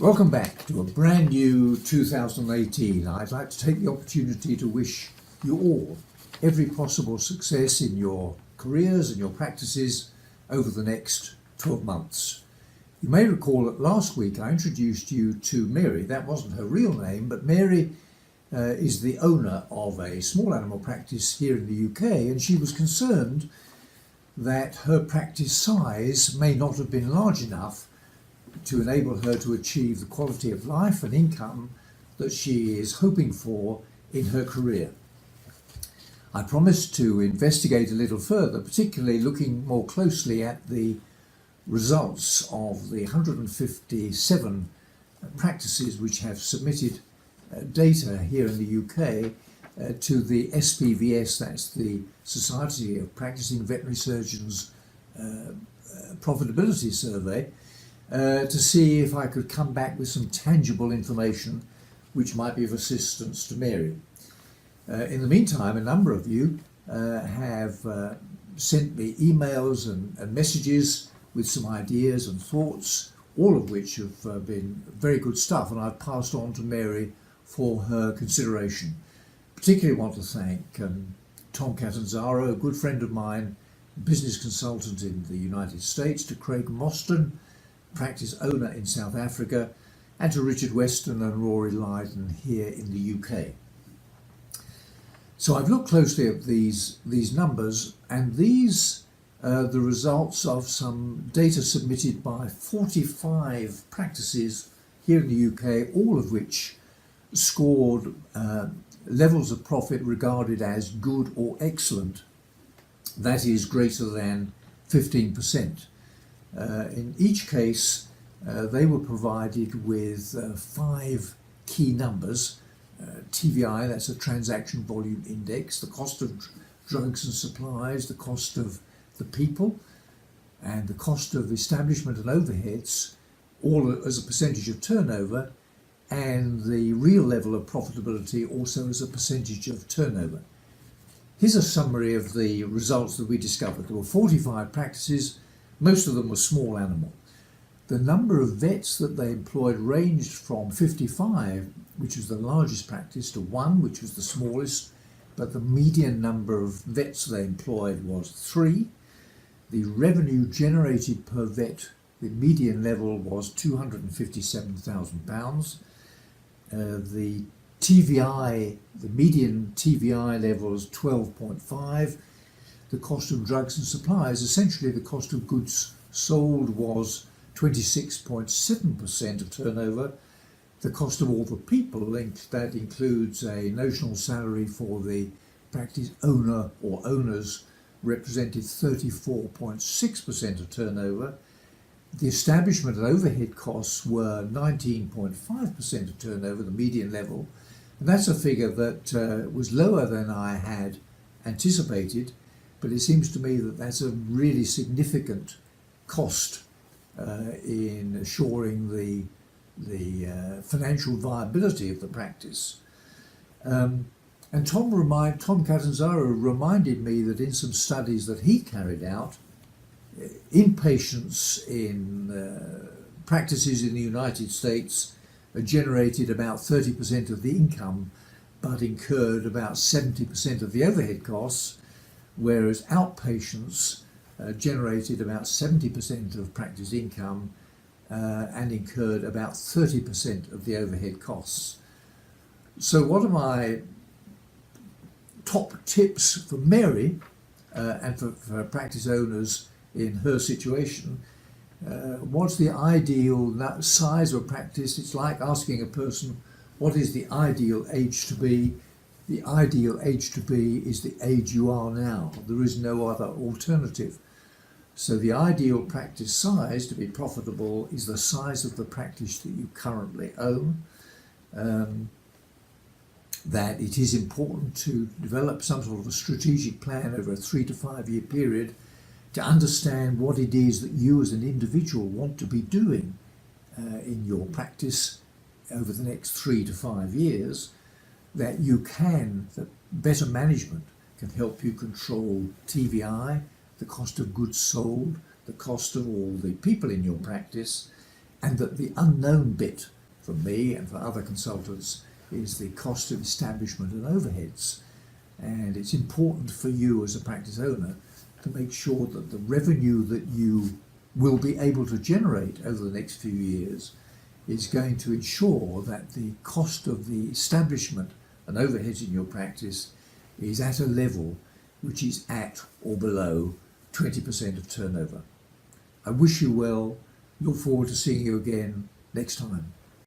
Welcome back to a brand new 2018. I'd like to take the opportunity to wish you all every possible success in your careers and your practices over the next 12 months. You may recall that last week I introduced you to Mary. That wasn't her real name, but Mary is the owner of a small animal practice here in the UK, and she was concerned that her practice size may not have been large enough to enable her to achieve the quality of life and income that she is hoping for in her career. I promised to investigate a little further, particularly looking more closely at the results of the 157 practices which have submitted data here in the UK to the SPVS, that's the Society of Practicing Veterinary Surgeons Profitability Survey, to see if I could come back with some tangible information which might be of assistance to Mary. In the meantime, a number of you have sent me emails and messages with some ideas and thoughts, all of which have been very good stuff, and I've passed on to Mary for her consideration. Particularly want to thank Tom Catanzaro, a good friend of mine, business consultant in the United States, to Craig Mostyn, practice owner in South Africa, and to Richard Weston and Rory Lydon here in the UK. So I've looked closely at these numbers, and these are the results of some data submitted by 45 practices here in the UK, all of which scored levels of profit regarded as good or excellent, that is greater than 15%. In each case, they were provided with 5 key numbers. TVI, that's a transaction volume index, the cost of drugs and supplies, the cost of the people, and the cost of establishment and overheads, all as a percentage of turnover, and the real level of profitability also as a percentage of turnover. Here's a summary of the results that we discovered. There were 45 practices. Most of them were small animal. The number of vets that they employed ranged from 55, which was the largest practice, to 1, which was the smallest, but the median number of vets they employed was 3. The revenue generated per vet, the median level was £257,000. The TVI, the median TVI level was 12.5. The cost of drugs and supplies, essentially the cost of goods sold, was 26.7% of turnover. The cost of all the people, that includes a notional salary for the practice owner or owners, represented 34.6% of turnover. The establishment and overhead costs were 19.5% of turnover, the median level. And that's a figure that was lower than I had anticipated, but it seems to me that that's a really significant cost in assuring the financial viability of the practice. And Tom Catanzaro reminded me that in some studies that he carried out, inpatients in practices in the United States generated about 30% of the income, but incurred about 70% of the overhead costs, whereas outpatients generated about 70% of practice income and incurred about 30% of the overhead costs. So what are my top tips for Mary and for practice owners in her situation? What's the ideal size of practice? It's like asking a person, what is the ideal age to be? The ideal age to be is the age you are now. There is no other alternative. So the ideal practice size to be profitable is the size of the practice that you currently own. That it is important to develop some sort of a strategic plan over a 3 to 5 year period to understand what it is that you as an individual want to be doing in your practice over the next 3 to 5 years, that better management can help you control TVI, the cost of goods sold, the cost of all the people in your practice, and that the unknown bit from me and for other consultants is the cost of establishment and overheads. And it's important for you as a practice owner to make sure that the revenue that you will be able to generate over the next few years is going to ensure that the cost of the establishment and overheads in your practice is at a level which is at or below 20% of turnover. I wish you well. Look forward to seeing you again next time.